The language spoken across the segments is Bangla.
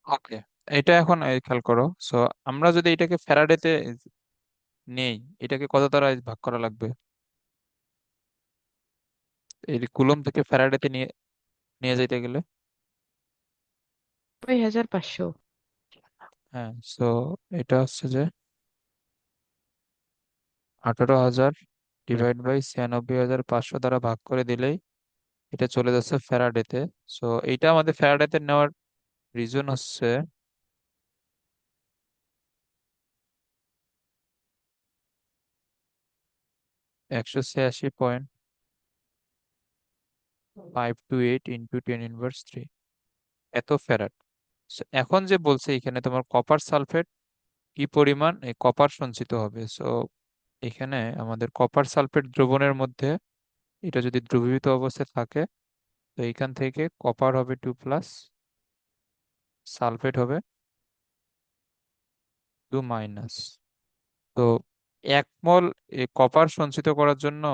ওকে, এটা এখন খেয়াল করো। সো আমরা যদি এটাকে ফ্যারাডেতে নেই, এটাকে কত দ্বারা ভাগ করা লাগবে? এই কুলম থেকে ফ্যারাডেতে নিয়ে নিয়ে যেতে গেলে? 9500। হ্যাঁ, সো এটা হচ্ছে যে 18,000 ডিভাইড বাই 96,500 দ্বারা ভাগ করে দিলেই এটা চলে যাচ্ছে ফ্যারাডেতে। সো এইটা আমাদের ফ্যারাডেতে নেওয়ার রিজন হচ্ছে 186.528 ইন্টু 10⁻³ এত ফ্যারাড। এখন যে বলছে এখানে তোমার কপার সালফেট কি পরিমাণ এই কপার সঞ্চিত হবে। সো এখানে আমাদের কপার সালফেট দ্রবণের মধ্যে এটা যদি দ্রবীভূত অবস্থায় থাকে, তো এইখান থেকে কপার হবে 2+, সালফেট হবে 2-। তো 1 মোল কপার সঞ্চিত করার জন্য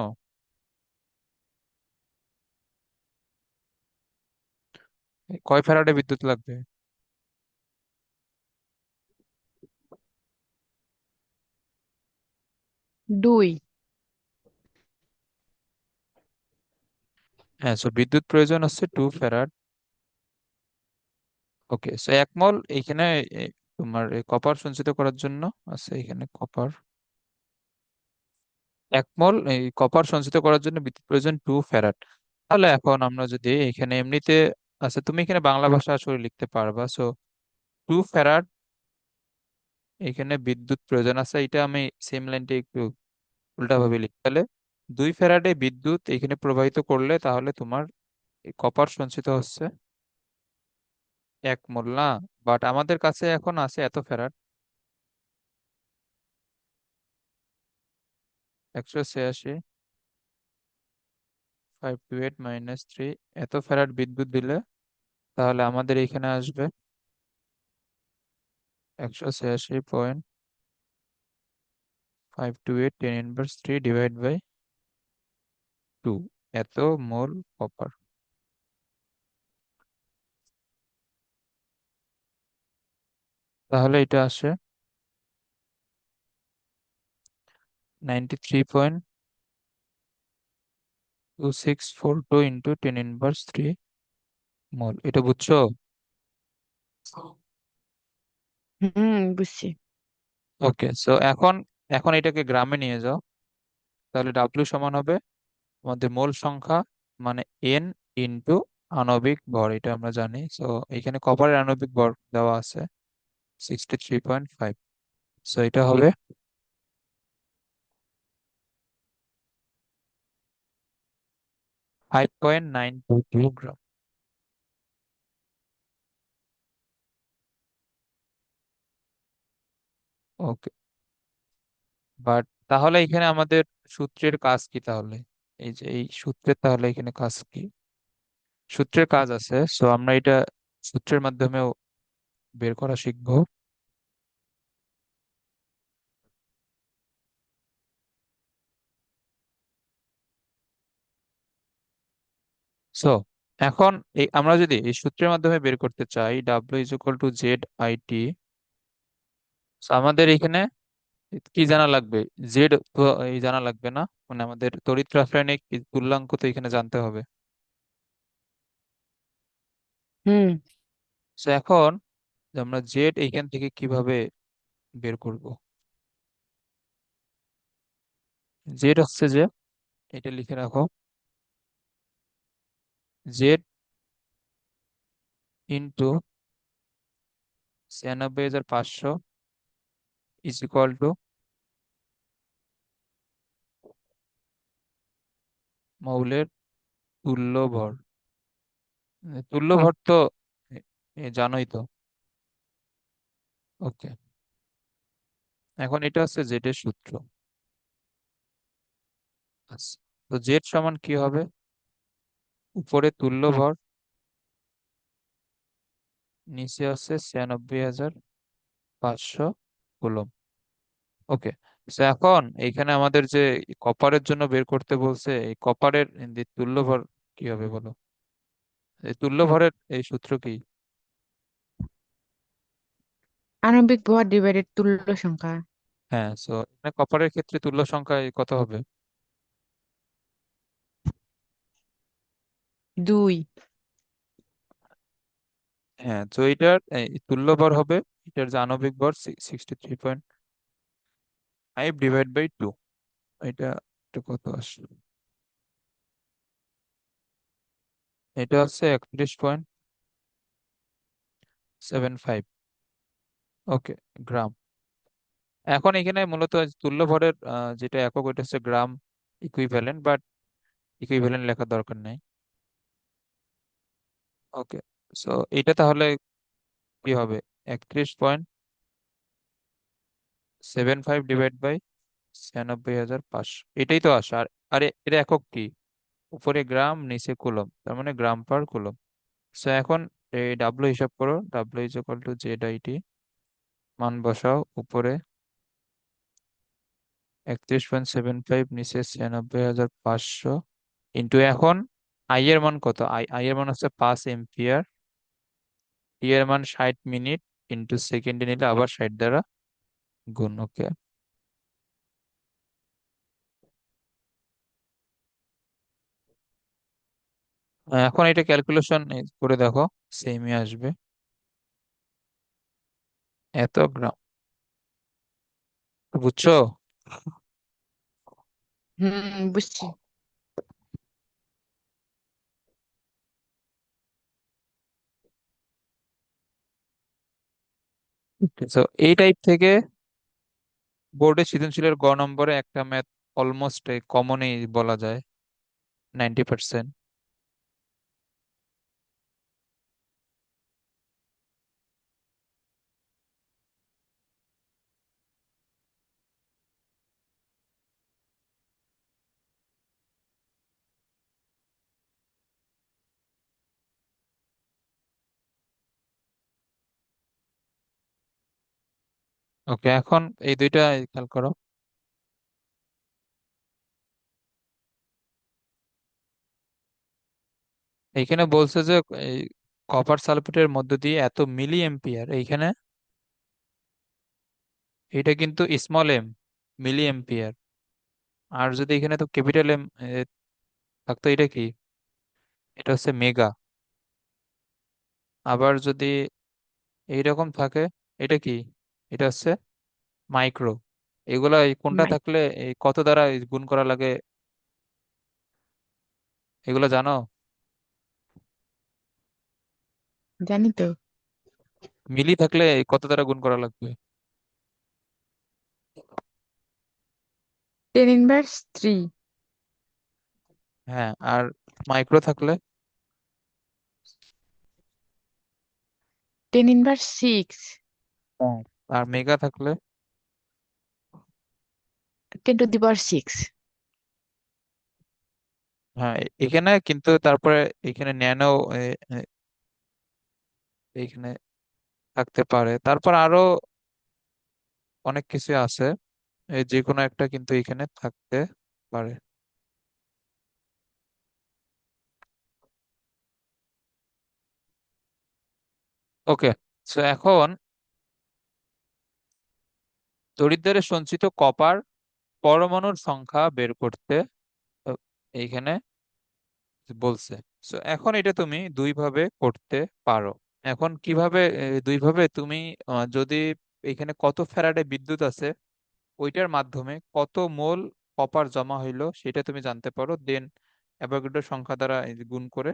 কয় ফ্যারাডে বিদ্যুৎ লাগবে? 2। হ্যাঁ, সো বিদ্যুৎ প্রয়োজন হচ্ছে 2 ফ্যারাড। ওকে, সো 1 মোল এইখানে এ, তোমার কপার সঞ্চিত করার জন্য আছে এখানে কপার। 1 মোল এই কপার সঞ্চিত করার জন্য বিদ্যুৎ প্রয়োজন 2 ফ্যারাড। তাহলে এখন আমরা যদি এখানে এমনিতে, আচ্ছা তুমি এখানে বাংলা ভাষা আসলে লিখতে পারবা। সো 2 ফ্যারাড এখানে বিদ্যুৎ প্রয়োজন আছে, এটা আমি সেম লাইনটা একটু উল্টা ভাবে লিখি। তাহলে 2 ফ্যারাডে বিদ্যুৎ এখানে প্রবাহিত করলে তাহলে তোমার কপার সঞ্চিত হচ্ছে 1 মোল না। বাট আমাদের কাছে এখন আছে এত ফ্যারাড, 186.528 - 3 এত ফ্যারাড বিদ্যুৎ দিলে তাহলে আমাদের এখানে আসবে 186.528 ডিভাইড বাই 2 এত মোল কপার। তাহলে এটা আসে 93.2642 ইন্টু 10⁻³ মোল। এটা বুঝছো? হুম, বুঝছি। ওকে, সো এখন এখন এটাকে গ্রামে নিয়ে যাও। তাহলে ডাব্লিউ সমান হবে আমাদের মোল সংখ্যা মানে এন ইন্টু আণবিক ভর, এটা আমরা জানি। সো এখানে কপারের আণবিক ভর দেওয়া আছে 63.5। সো এটা হবে 5.922 গ্রাম। ওকে, বাট তাহলে এখানে আমাদের সূত্রের কাজ কি তাহলে? এই যে এই সূত্রের তাহলে এখানে কাজ কি? সূত্রের কাজ আছে, সো আমরা এটা সূত্রের মাধ্যমেও বের করা শিখবো। সো এখন এই আমরা যদি এই সূত্রের মাধ্যমে বের করতে চাই W = Z/I/T, আমাদের এখানে কি জানা লাগবে? জেড তো এই জানা লাগবে না, মানে আমাদের তড়িৎ রাসায়নিক এই তুল্যাঙ্ক তো এখানে জানতে হবে। হুম। সো এখন যে আমরা জেড এইখান থেকে কিভাবে বের করব? জেড হচ্ছে যে, এটা লিখে রাখো, Z into 96,500 is equal two মৌলের তুল্য ভর। তুল্য ভর তো এ- জানোই তো। ওকে, এখন এটা হচ্ছে জেড এর সূত্র। আচ্ছা, তো জেড সমান কি হবে? উপরে তুল্য ভর, নিচে হচ্ছে 96,500 কুলম্ব। ওকে, তো এখন এইখানে আমাদের যে কপারের জন্য বের করতে বলছে, এই কপারের তুল্য ভর কি হবে বলো? এই তুল্য ভরের এই সূত্র কি? আণবিক ভর ডিভাইডেড তুল্য সংখ্যা। হ্যাঁ, সো এখানে কপারের ক্ষেত্রে তুল্য সংখ্যা কত হবে? 2। হ্যাঁ, তো এটার এই তুল্য ভর হবে, এটার যে আণবিক ভর 63.5 ডিভাইড বাই 2। এটা এটা কত আসলো? এটা হচ্ছে 31.75। ওকে, গ্রাম। এখন এখানে মূলত তুল্য ভরের যেটা একক, ওইটা হচ্ছে গ্রাম ইকুইভ্যালেন্ট, বাট ইকুইভ্যালেন্ট লেখার দরকার নেই। ওকে, সো এটা তাহলে কি হবে? 31.75 ডিভাইড বাই 96,500। এটাই তো আসে। আর আরে এর একক কি? উপরে গ্রাম, নিচে কুলম, তার মানে গ্রাম পার কুলম। সো এখন এই ডাব্লু হিসাব করো, W is equal to Z IT. মান বসাও উপরে 31.75, নিচে 96,500, ইন্টু এখন আই এর মান কত? আই এর মান হচ্ছে 5 এম্পিয়ার, টি এর মান 60 মিনিট, ইন্টু সেকেন্ডে নিলে আবার 60 দ্বারা গুণ। ওকে, এখন এটা ক্যালকুলেশন করে দেখো, সেমই আসবে, এত গ্রাম। বুঝছো? বুঝছি। তো এই টাইপ থেকে বোর্ডে সৃজনশীলের গ নম্বরে একটা ম্যাথ অলমোস্ট কমনই বলা যায়, 90%। ওকে, এখন এই দুইটা খেয়াল করো। এইখানে বলছে যে এই কপার সালফেটের মধ্য দিয়ে এত মিলি এম্পিয়ার, এইখানে এটা কিন্তু স্মল এম, মিলি এম্পিয়ার। আর যদি এখানে তো ক্যাপিটাল এম থাকতো, এটা কি? এটা হচ্ছে মেগা। আবার যদি এইরকম থাকে, এটা কি? এটা হচ্ছে মাইক্রো। এগুলা কোনটা মাই থাকলে এই কত দ্বারা গুণ করা লাগে, এগুলো জানো? জানি তো। মিলি থাকলে কত দ্বারা গুণ করা লাগবে? 10^3। হ্যাঁ, আর মাইক্রো থাকলে? 10^6। হ্যাঁ। আর মেগা থাকলে? 10^6। হ্যাঁ, এখানে কিন্তু তারপরে এখানে ন্যানো এখানে থাকতে পারে, তারপর আরো অনেক কিছু আছে, এই যে কোনো একটা কিন্তু এখানে থাকতে পারে। ওকে, তো এখন তড়িৎদ্বারে সঞ্চিত কপার পরমাণুর সংখ্যা বের করতে আহ, এইখানে বলছে। তো এখন এটা তুমি দুই ভাবে করতে পারো। এখন কিভাবে? দুই ভাবে তুমি যদি এখানে কত ফ্যারাডে বিদ্যুৎ আছে, ওইটার মাধ্যমে কত মোল কপার জমা হইলো সেটা তুমি জানতে পারো, দেন অ্যাভোগাড্রো সংখ্যা দ্বারা এই যে গুণ করে।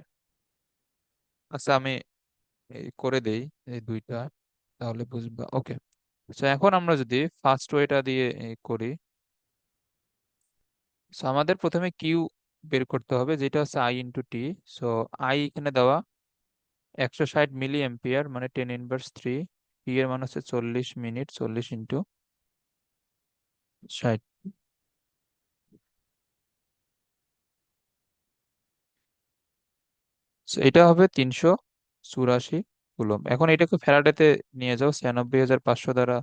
আচ্ছা, আমি এই করে দেই এই দুইটা, তাহলে বুঝবা। ওকে, তো এখন আমরা যদি ফার্স্ট ওয়েটা দিয়ে করি। সো আমাদের প্রথমে কিউ বের করতে হবে, যেটা হচ্ছে I × T। সো আই এখানে দেওয়া 160 মিলি এম্পিয়ার, মানে 10^3। টি এর মান হচ্ছে 40 মিনিট, 40 × 60। So এটা হবে 384 কুলম্ব। এখন এটাকে ফ্যারাডেতে নিয়ে যাও 96,500 দ্বারা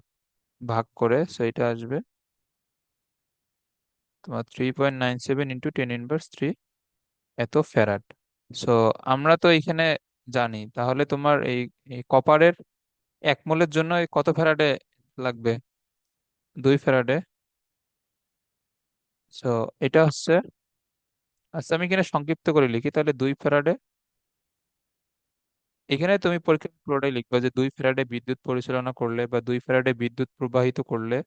ভাগ করে, সো এটা আসবে তোমার 3.97 × 10^3, এত ফ্যারাড। সো আমরা তো এখানে জানি, তাহলে তোমার এই কপারের এক মোলের জন্য কত ফ্যারাডে লাগবে? 2 ফ্যারাডে। সো এটা হচ্ছে, আচ্ছা আমি এখানে সংক্ষিপ্ত করে লিখি তাহলে 2 ফ্যারাডে। এখানে তুমি পরীক্ষা পুরোটাই লিখবে যে 2 ফ্যারাডে বিদ্যুৎ পরিচালনা করলে বা 2 ফ্যারাডে বিদ্যুৎ প্রবাহিত করলে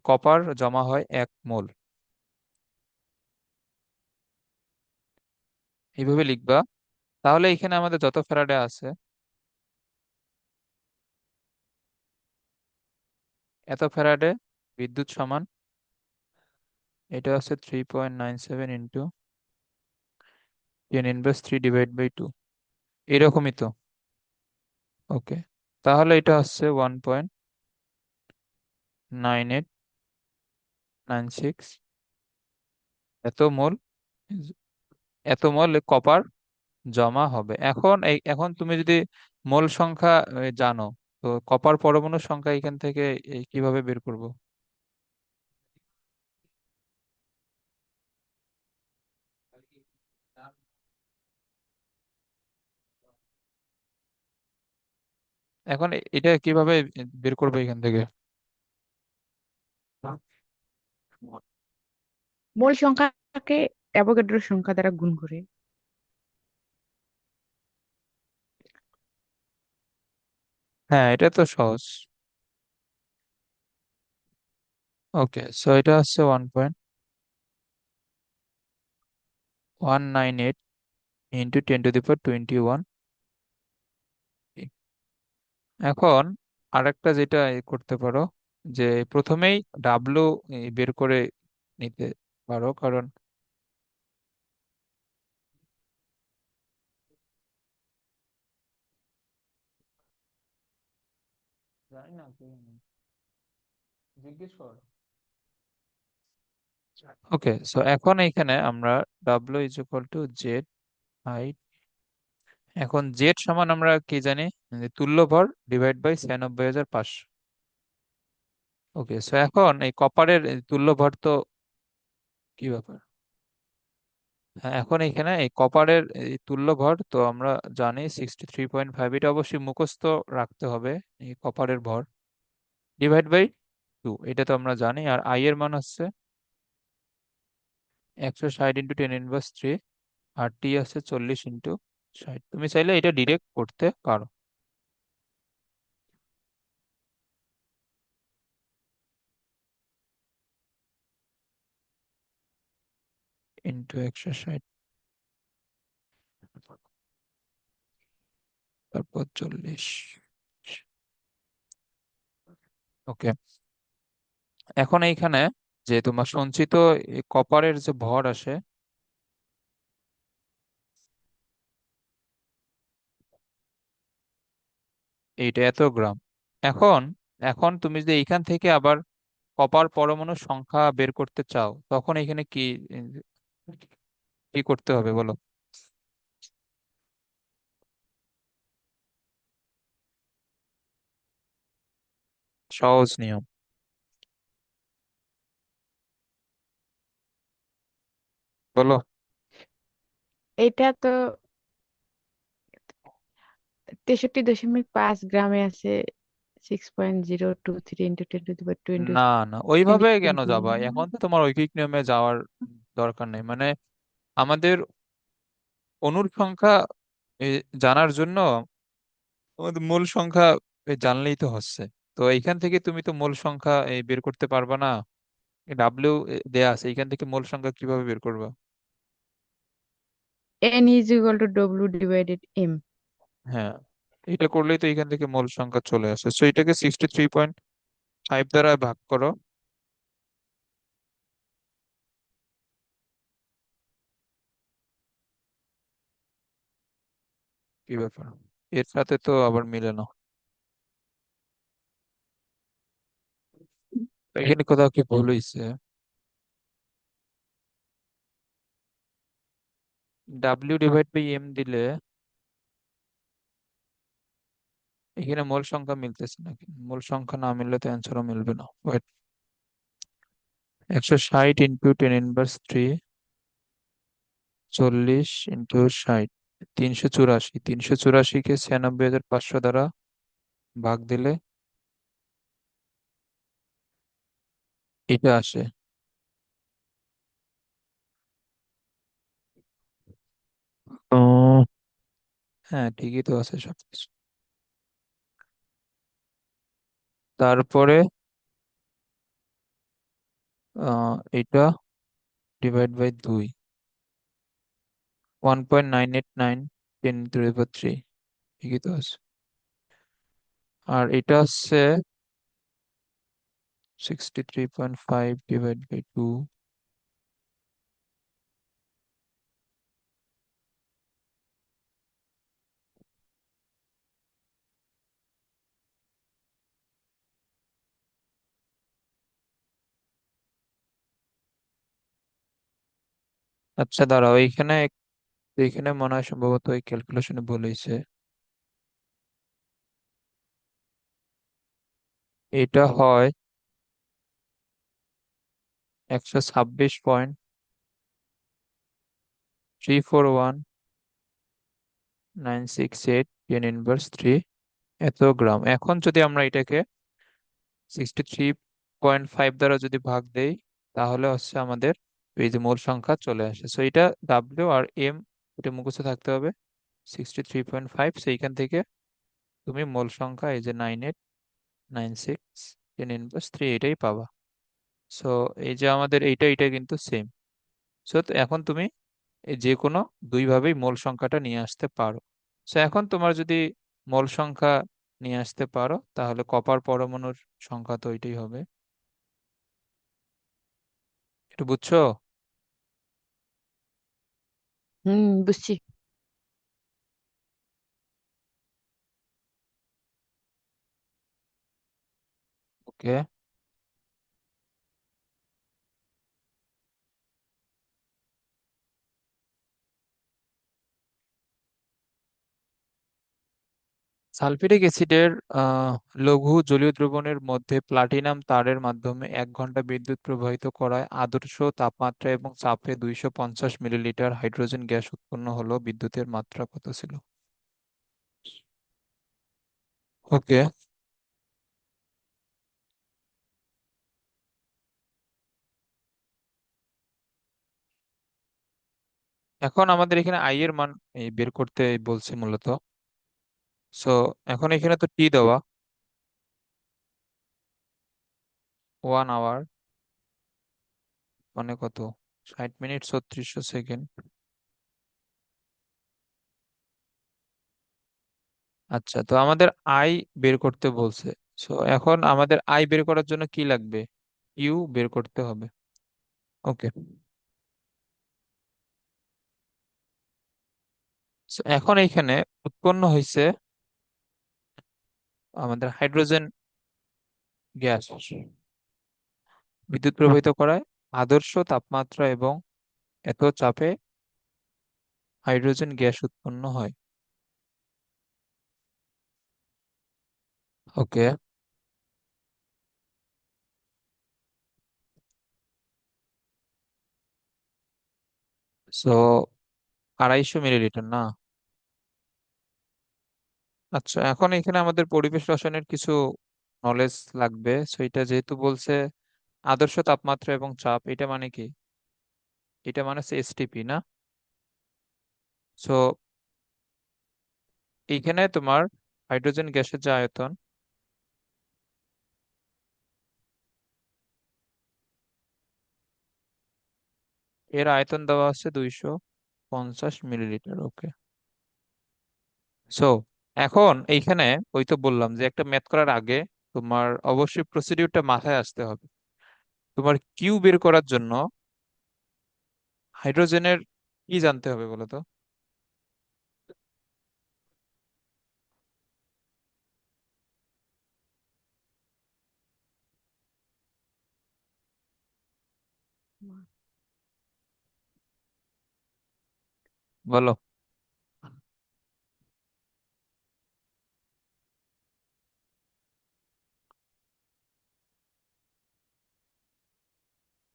কপার জমা হয় 1 মোল। এইভাবে লিখবা। তাহলে এখানে আমাদের যত ফ্যারাডে আছে, এত ফ্যারাডে বিদ্যুৎ সমান, এটা হচ্ছে 3.97 ইন্টু 10⁻³ এরকমই তো। ওকে, তাহলে এটা হচ্ছে 1.9896 এত মোল, এত মোল কপার জমা হবে। এখন তুমি যদি মোল সংখ্যা জানো, তো কপার পরমাণুর সংখ্যা এখান থেকে কিভাবে বের করব? এখন এটা কিভাবে বের করবে এখান থেকে? মোল সংখ্যাকে অ্যাভোগাড্রো সংখ্যা দ্বারা গুণ করে। হ্যাঁ, এটা তো সহজ। ওকে, সো এটা হচ্ছে 1.198 ইন্টু 10⁻²1। এখন আরেকটা যেটা করতে পারো, যে প্রথমেই ডাব্লু বের করে নিতে পারো, কারণ জানি না জিজ্ঞেস কর। ওকে, সো এখন এইখানে আমরা W is equal to Z height. এখন জেড সমান আমরা কি জানি, যে তুল্য ভর ডিভাইড বাই 96,500। ওকে, সো এখন এই কপারের তুল্য ভর তো কি ব্যাপার, হ্যাঁ এখন এখানে এই কপারের এই তুল্য ভর তো আমরা জানি 63.5, এটা অবশ্যই মুখস্থ রাখতে হবে। এই কপারের ভর ডিভাইড বাই 2, এটা তো আমরা জানি। আর আই এর মান হচ্ছে 160 ইন্টু 10⁻³ আর টি আছে 40 ইন্টু 60। তুমি চাইলে এটা ডিরেক্ট করতে পারো, ইন্টু 160 তারপর 40। ওকে, এখন এইখানে যে তোমার সঞ্চিত কপারের যে ভর আসে, এইটা এত গ্রাম। এখন এখন তুমি যদি এইখান থেকে আবার কপার পরমাণুর সংখ্যা বের করতে চাও, তখন এখানে কি কি করতে হবে বলো? সহজ নিয়ম, বলো। এটা তো 63.5 গ্রামে আছে। 6.023 ইন্টু 10⁻² ইন্টু না, না, টোয়েন্টি ওইভাবে কেন টোয়েন্টি যাবা? এখন তো তোমার ঐকিক নিয়মে যাওয়ার দরকার নেই। মানে আমাদের অণুর সংখ্যা এ, জানার জন্য আমাদের মূল সংখ্যা জানলেই তো হচ্ছে। তো এইখান থেকে তুমি তো মূল সংখ্যা বের করতে পারবা না। ডাব্লিউ দেয়া আছে, এইখান থেকে মূল সংখ্যা কিভাবে বের করবা? N is equal to W divided M. হ্যাঁ, এটা করলেই তো এখান থেকে মূল সংখ্যা চলে আসে। সো এটাকে 63.5 দ্বারা ভাগ করো। কি ব্যাপার, এর সাথে তো আবার মিলে না, এখানে কোথাও কি ভুল হয়েছে? ডাব্লিউ ডিভাইড বাই এম দিলে এখানে মূল সংখ্যা মিলতেছে নাকি? মূল সংখ্যা না মিললে তো অ্যান্সারও মিলবে না। Wait, 160 into 10⁻³ 40 into 60। তিনশো চুরাশিকে 96,500 দ্বারা ভাগ দিলে এটা আসে। হ্যাঁ, ঠিকই তো আছে সবকিছু। তারপরে এটা ডিভাইড বাই 2, 1.989 10^3, ঠিকই তো আছে। আর এটা হচ্ছে 63.5 ডিভাইড বাই 2। আচ্ছা দাঁড়াও, এইখানে মনে হয় সম্ভবত এই ক্যালকুলেশনে বলেছে এটা হয় 126.341968 এত গ্রাম। এখন যদি আমরা এটাকে 63.5 দ্বারা যদি ভাগ দেই, তাহলে হচ্ছে আমাদের এই যে মূল সংখ্যা চলে আসে। সো এটা ডাব্লিউ আর এম, এটা মুখস্থ থাকতে হবে। 63.5, সেইখান থেকে তুমি মূল সংখ্যা এই যে 9896 10^3 এটাই পাবা। সো এই যে আমাদের এইটা কিন্তু সেম। সো এখন তুমি এই যে কোনো দুইভাবেই মূল সংখ্যাটা নিয়ে আসতে পারো। সো এখন তোমার যদি মূল সংখ্যা নিয়ে আসতে পারো, তাহলে কপার পরমাণুর সংখ্যা তো ওইটাই হবে। একটু বুঝছো? হুম, বুঝছি। ওকে। সালফিউরিক অ্যাসিডের লঘু জলীয় দ্রবণের মধ্যে প্লাটিনাম তারের মাধ্যমে 1 ঘন্টা বিদ্যুৎ প্রবাহিত করায় আদর্শ তাপমাত্রা এবং চাপে 250 মিলিলিটার হাইড্রোজেন গ্যাস উৎপন্ন হলো। বিদ্যুতের মাত্রা কত ছিল? ওকে। এখন আমাদের এখানে আই এর মান বের করতে বলছে মূলত। সো এখন এখানে তো টি দেওয়া, 1 আওয়ার মানে কত, 60 মিনিট 3600 সেকেন্ড। আচ্ছা, তো আমাদের আই বের করতে বলছে। সো এখন আমাদের আই বের করার জন্য কি লাগবে? ইউ বের করতে হবে। ওকে। সো এখন এইখানে উৎপন্ন হয়েছে আমাদের হাইড্রোজেন গ্যাস, বিদ্যুৎ প্রবাহিত করায় আদর্শ তাপমাত্রা এবং এত চাপে হাইড্রোজেন গ্যাস উৎপন্ন হয়। ওকে। সো 250 মিলিলিটার না? আচ্ছা, এখন এখানে আমাদের পরিবেশ রসায়নের কিছু নলেজ লাগবে। সো এটা যেহেতু বলছে আদর্শ তাপমাত্রা এবং চাপ, এটা মানে কি? এটা মানে হচ্ছে এসটিপি না? সো এইখানে তোমার হাইড্রোজেন গ্যাসের যে আয়তন, এর আয়তন দেওয়া আছে 250 মিলিলিটার। ওকে। সো এখন এইখানে ওই তো বললাম যে একটা ম্যাথ করার আগে তোমার অবশ্যই প্রসিডিউরটা মাথায় আসতে হবে। তোমার কিউ বের করার জন্য হাইড্রোজেনের কি জানতে হবে বলো তো? বলো।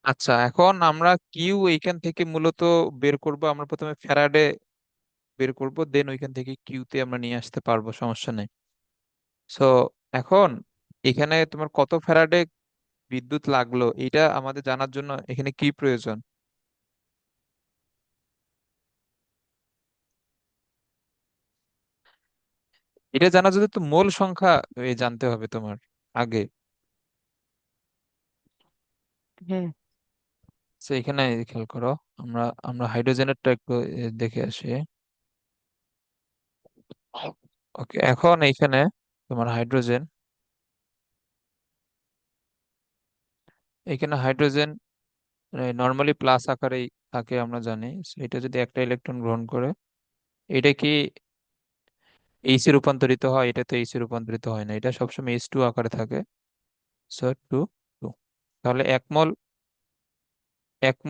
আচ্ছা, এখন আমরা কিউ এইখান থেকে মূলত বের করব। আমরা প্রথমে ফ্যারাডে বের করব, দেন ওইখান থেকে কিউতে আমরা নিয়ে আসতে পারবো, সমস্যা নেই। সো এখন এখানে তোমার কত ফ্যারাডে বিদ্যুৎ লাগলো এটা আমাদের জানার জন্য এখানে কি প্রয়োজন? এটা জানার জন্য তো মোল সংখ্যা জানতে হবে তোমার আগে। হ্যাঁ, তো এখানে খেয়াল করো, আমরা আমরা হাইড্রোজেনেরটা একটু দেখে আসি। ওকে, এখন এইখানে তোমার হাইড্রোজেন, এখানে হাইড্রোজেন নর্মালি প্লাস আকারেই থাকে আমরা জানি। So, এটা যদি একটা ইলেকট্রন গ্রহণ করে, এটা কি এইচে রূপান্তরিত হয়? এটা তো এইচে রূপান্তরিত হয় না, এটা সবসময় এইচ টু আকারে থাকে। So two, two. তাহলে এক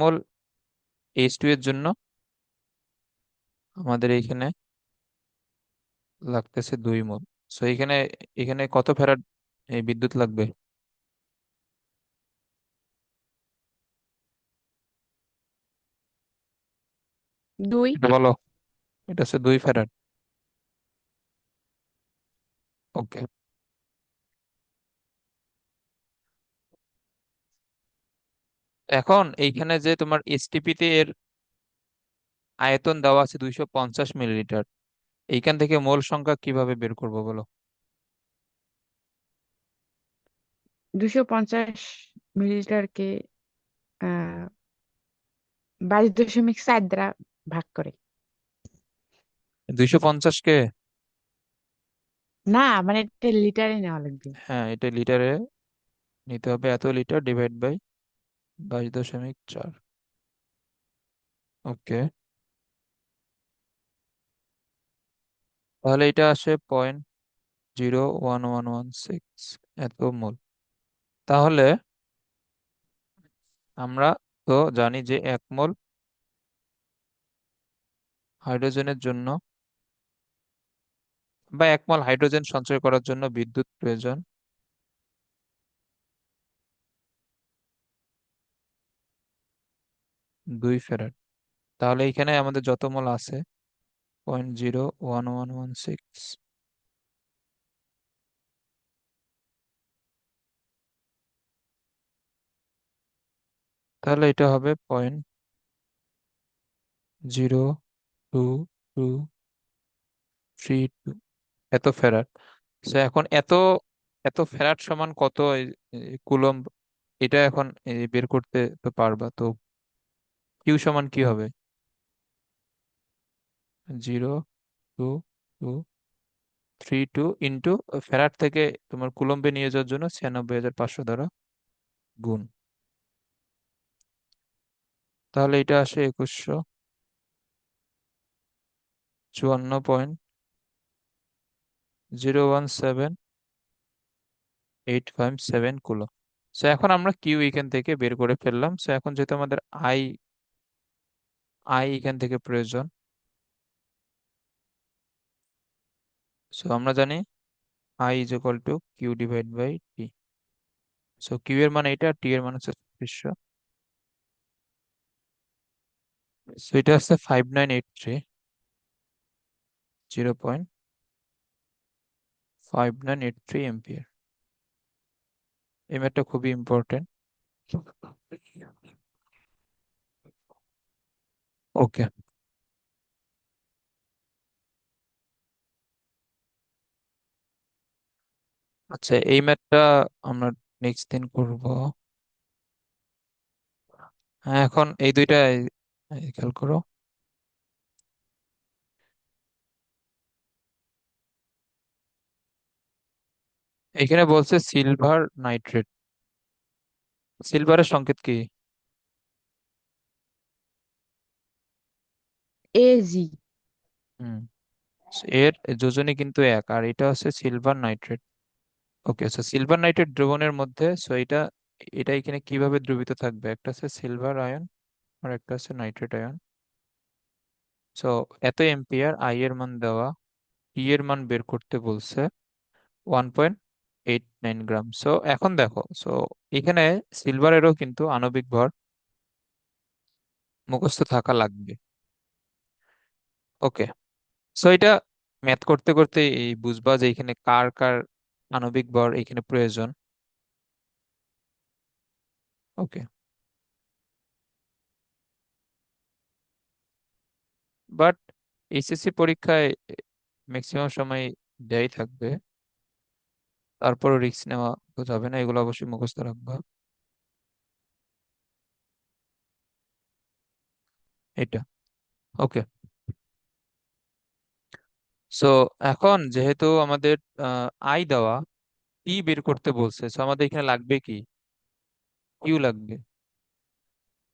মোল এইচ টু এর জন্য আমাদের এইখানে লাগতেছে 2 মোল। সো এখানে এখানে কত ফ্যারাড এই বিদ্যুৎ লাগবে? 2। এটা বলো। এটা হচ্ছে 2 ফ্যারাড। ওকে, এখন এইখানে যে তোমার এসটিপি তে এর আয়তন দেওয়া আছে 250 মিলিলিটার, এইখান থেকে মোল সংখ্যা কিভাবে বের করবো বলো? 250 মিলিলিটারকে 22.4 দ্বারা ভাগ করে। 250 কে, না, মানে এটা লিটারে নেওয়া লাগবে। হ্যাঁ এটা লিটারে নিতে হবে, এত লিটার ডিভাইড বাই 22.4। ওকে, তাহলে এটা আসে 0.01116 এত মোল। তাহলে আমরা তো জানি যে 1 মোল হাইড্রোজেনের জন্য, বা 1 মোল হাইড্রোজেন সঞ্চয় করার জন্য বিদ্যুৎ প্রয়োজন 2 ফ্যারাড। তাহলে এখানে আমাদের যত মোল আছে 0.01116, তাহলে এটা হবে 0.0232 এত ফ্যারাড। সো এখন এত এত ফ্যারাড সমান কত কুলম্ব, এটা এখন বের করতে তো পারবা তো। কিউ সমান কি হবে? 0.0232 ইন্টু ফ্যারাড থেকে তোমার কুলম্বে নিয়ে যাওয়ার জন্য 96,500 দ্বারা গুণ। তাহলে এটা আসে 2154.01787 কুলম্ব। সো এখন আমরা কিউ এখান থেকে বের করে ফেললাম। সো এখন যেহেতু আমাদের আই আই এখান থেকে প্রয়োজন, সো আমরা জানি I is equal to Q divide by T. So Q এর মান এটা, টি এর মান হচ্ছে 3600। সো এটা হচ্ছে 5983 এম্পিয়ার। এই ম্যাথটা খুবই ইম্পর্টেন্ট। ওকে, আচ্ছা এই ম্যাথটা আমরা নেক্সট দিন করব। হ্যাঁ, এখন এই দুইটা খেয়াল করো। এখানে বলছে সিলভার নাইট্রেট, সিলভারের সংকেত কি? AG। হুম, এর যোজনী কিন্তু এক, আর এটা হচ্ছে সিলভার নাইট্রেট। ওকে, সো সিলভার নাইট্রেট দ্রবণের মধ্যে, সো এটা এটা এখানে কিভাবে দ্রবীভূত থাকবে? একটা হচ্ছে সিলভার আয়ন আর একটা হচ্ছে নাইট্রেট আয়ন। সো এত এম্পিয়ার আই এর মান দেওয়া, টি এর মান বের করতে বলছে 1.89 গ্রাম। সো এখন দেখো, সো এখানে সিলভারেরও কিন্তু আণবিক ভর মুখস্থ থাকা লাগবে। ওকে, সো এটা ম্যাথ করতে করতে এই বুঝবা যে এখানে কার কার আণবিক ভর এখানে প্রয়োজন। ওকে, বাট এইচএসসি পরীক্ষায় ম্যাক্সিমাম সময় দেয়াই থাকবে, তারপরও রিস্ক নেওয়া তো যাবে না, এগুলো অবশ্যই মুখস্থ রাখবা। এটা ওকে। সো এখন যেহেতু আমাদের আই দেওয়া, টি বের করতে বলছে, সো আমাদের এখানে লাগবে কি? কিউ লাগবে।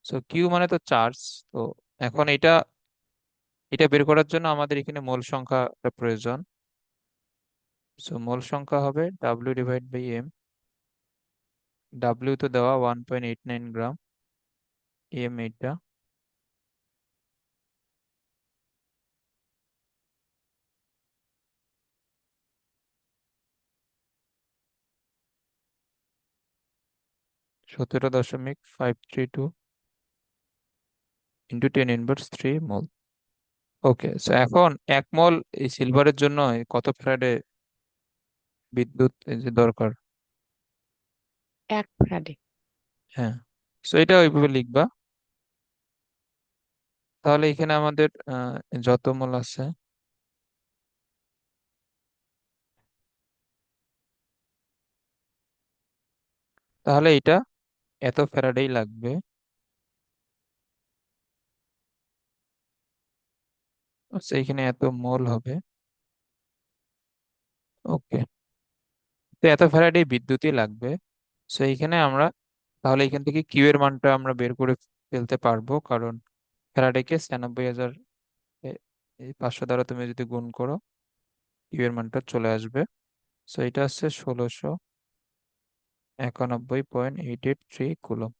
সো কিউ মানে তো চার্জ। তো এখন এটা এটা বের করার জন্য আমাদের এখানে মোল সংখ্যাটা প্রয়োজন। সো মোল সংখ্যা হবে W divide by M. W তো দেওয়া 1.89 গ্রাম, এম এটা। 17.532 ইন্টু 10⁻³ ওকে, সো এখন 1 মোল এই সিলভারের জন্য কত ফ্যারাডে বিদ্যুৎ এই যে দরকার? এক ফ্যারাডে। হ্যাঁ, সো এটা ওইভাবে লিখবা। তাহলে এখানে আমাদের যত মোল আছে, তাহলে এটা এত ফ্যারাডেই লাগবে। আচ্ছা, এখানে এত মোল হবে। ওকে, তো এত ফ্যারাডে বিদ্যুৎই লাগবে। সো এইখানে আমরা তাহলে এখান থেকে কিউ এর মানটা আমরা বের করে ফেলতে পারবো, কারণ ফ্যারাডেকে 96,000 এই 500 দ্বারা তুমি যদি গুণ করো, কিউ এর মানটা চলে আসবে। সো এটা হচ্ছে 1691.883 coulomb.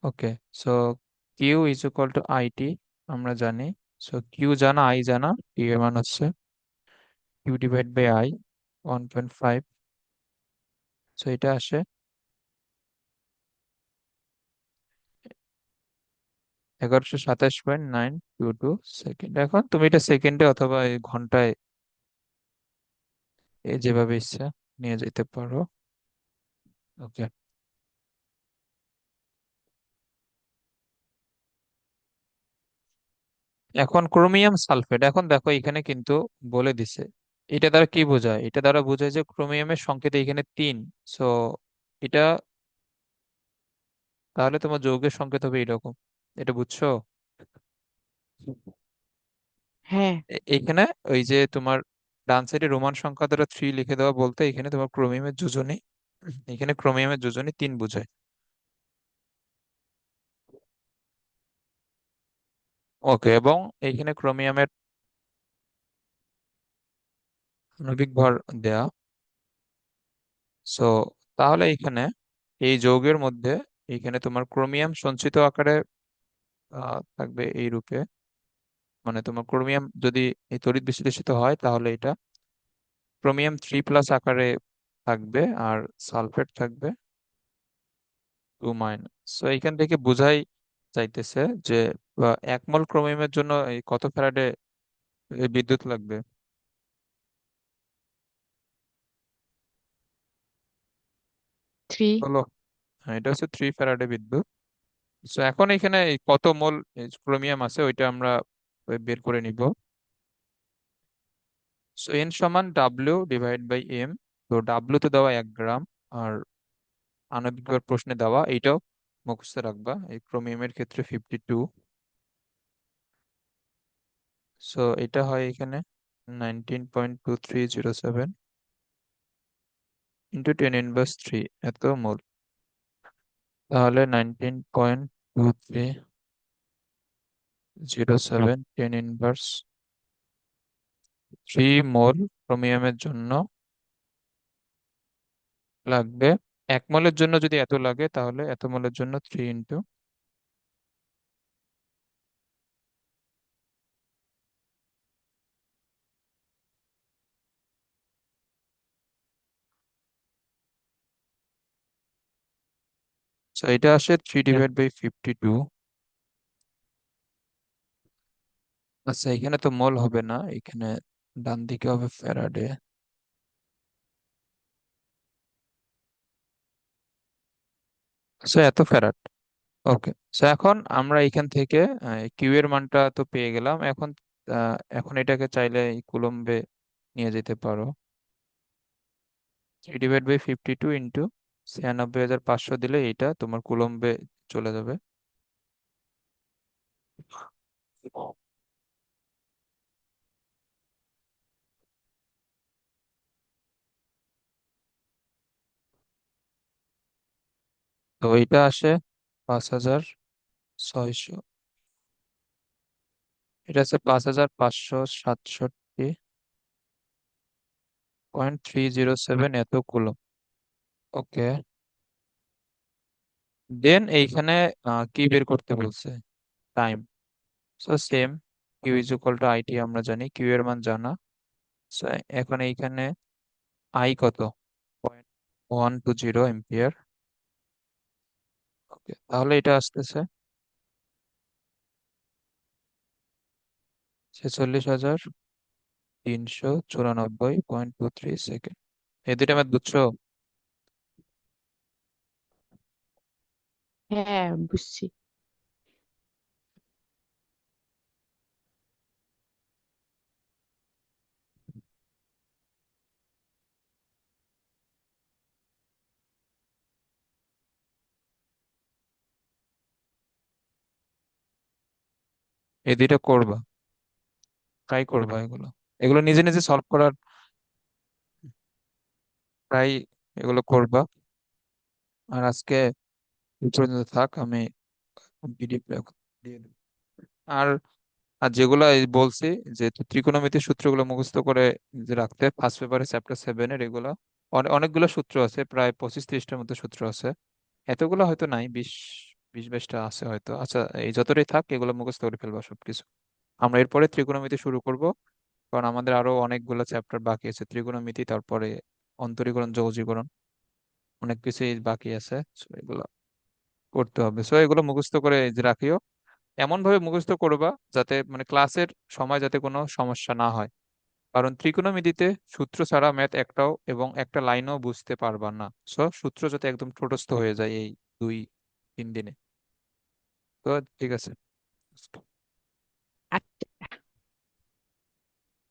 Okay, so Q is equal to IT আমরা জানি। সো কিউ জানা, আই জানা, কিউ এর মান হচ্ছে Q divide by I 1.5। So এটা আসে 1127.922 সেকেন্ড। এখন তুমি এটা সেকেন্ডে অথবা এই ঘন্টায় যেভাবে ইচ্ছা নিয়ে যেতে পারো। ওকে, এখন ক্রোমিয়াম সালফেট, এখন দেখো এখানে কিন্তু বলে দিছে এটা দ্বারা কি বোঝায়। এটা দ্বারা বোঝায় যে ক্রোমিয়ামের সংকেত এখানে 3। সো এটা তাহলে তোমার যৌগের সংকেত হবে এরকম। এটা বুঝছো? হ্যাঁ। এখানে ওই যে তোমার ডান সাইডে রোমান সংখ্যা দ্বারা 3 লিখে দেওয়া বলতে এখানে তোমার ক্রোমিয়ামের যোজনী, এখানে ক্রোমিয়ামের যোজনী 3 বোঝায়। ওকে, এবং এইখানে ক্রোমিয়ামের আণবিক ভর দেয়া। সো তাহলে এখানে এই যৌগের মধ্যে এখানে তোমার ক্রোমিয়াম সঞ্চিত আকারে থাকবে এই রূপে। মানে তোমার ক্রোমিয়াম যদি এই তড়িৎ বিশ্লেষিত হয় তাহলে এটা ক্রোমিয়াম 3+ আকারে থাকবে, আর সালফেট থাকবে 2-। সো এখান থেকে বোঝাই যাইতেছে যে 1 মোল ক্রোমিয়ামের জন্য এই কত ফ্যারাডে বিদ্যুৎ লাগবে। থ্রি। হলো, হ্যাঁ, এটা হচ্ছে 3 ফ্যারাডে বিদ্যুৎ। সো এখন এখানে এই কত মোল ক্রোমিয়াম আছে ওইটা আমরা বের করে নিব। সো এন সমান ডাব্লিউ ডিভাইড বাই এম। তো ডাব্লিউ তো দেওয়া 1 গ্রাম, আর আণবিক ভর প্রশ্নে দেওয়া এইটাও মুখস্থ রাখবা, এই ক্রোমিয়ামের ক্ষেত্রে 52। সো এটা হয় এখানে 19.2307 ইন্টু 10⁻³ এত মোল। তাহলে 19.2307 10⁻³ মোল ক্রোমিয়ামের জন্য লাগবে। 1 মোলের জন্য যদি এত লাগে তাহলে এত মোলের জন্য 3 ইন্টু। সো এটা আসে 3 ডিভাইড বাই 52। আচ্ছা, এখানে তো মোল হবে না, এখানে ডান দিকে হবে ফ্যারাডে। আচ্ছা, এত ফ্যারাড। ওকে। সো এখন আমরা এখান থেকে কিউ এর মানটা তো পেয়ে গেলাম। এখন এটাকে চাইলে এই কুলম্বে নিয়ে যেতে পারো। 3/52 ইন্টু 96,500 দিলে এইটা তোমার কুলম্বে চলে যাবে। তো এটা আসে 5,600। এটা আছে 5,567.307 এত কুলম্ব। ওকে। দেন এইখানে কি বের করতে বলছে? Time. So same, Q is equal to IT, আমরা জানি কিউ এর মান জানা। So, এখন এইখানে আই কত? 0.120 এম্পিয়ার। ওকে, তাহলে এটা আসতেছে 46,394.23 সেকেন্ড। এই দুইটা ম্যাথ বুঝছো? হ্যাঁ, বুঝছি। এই দুইটা করবা, ট্রাই করবা এগুলো। এগুলো নিজে নিজে সলভ করার ট্রাই, এগুলো করবা। আর আজকে এই পর্যন্ত থাক, আমি পিডিএফ দিয়ে দেবো। আর আর যেগুলো এই বলছি, যে ত্রিকোণমিতির সূত্রগুলো মুখস্থ করে যে রাখতে, ফার্স্ট পেপারে চ্যাপ্টার 7-এর এগুলো অনেকগুলো সূত্র আছে, প্রায় 25-30টার মতো সূত্র আছে। এতগুলো হয়তো নাই, 20-22টা আছে হয়তো। আচ্ছা, এই যতটাই থাক এগুলো মুখস্থ করে ফেলবা সবকিছু। আমরা এরপরে ত্রিকোণমিতি শুরু করব, কারণ আমাদের আরো অনেকগুলো চ্যাপ্টার বাকি আছে। ত্রিকোণমিতি, তারপরে অন্তরীকরণ, যৌগীকরণ, অনেক কিছুই বাকি আছে। So, এগুলো করতে হবে। সো এগুলো মুখস্থ করে যে রাখিও। এমন ভাবে মুখস্থ করবা যাতে মানে ক্লাসের সময় যাতে কোনো সমস্যা না হয়। কারণ ত্রিকোণমিতিতে সূত্র ছাড়া ম্যাথ একটাও এবং একটা লাইনও বুঝতে পারবা না। সো সূত্র যাতে একদম ঠোঁটস্থ হয়ে যায় এই 2-3 দিনে। তো ঠিক আছে। আচ্ছা।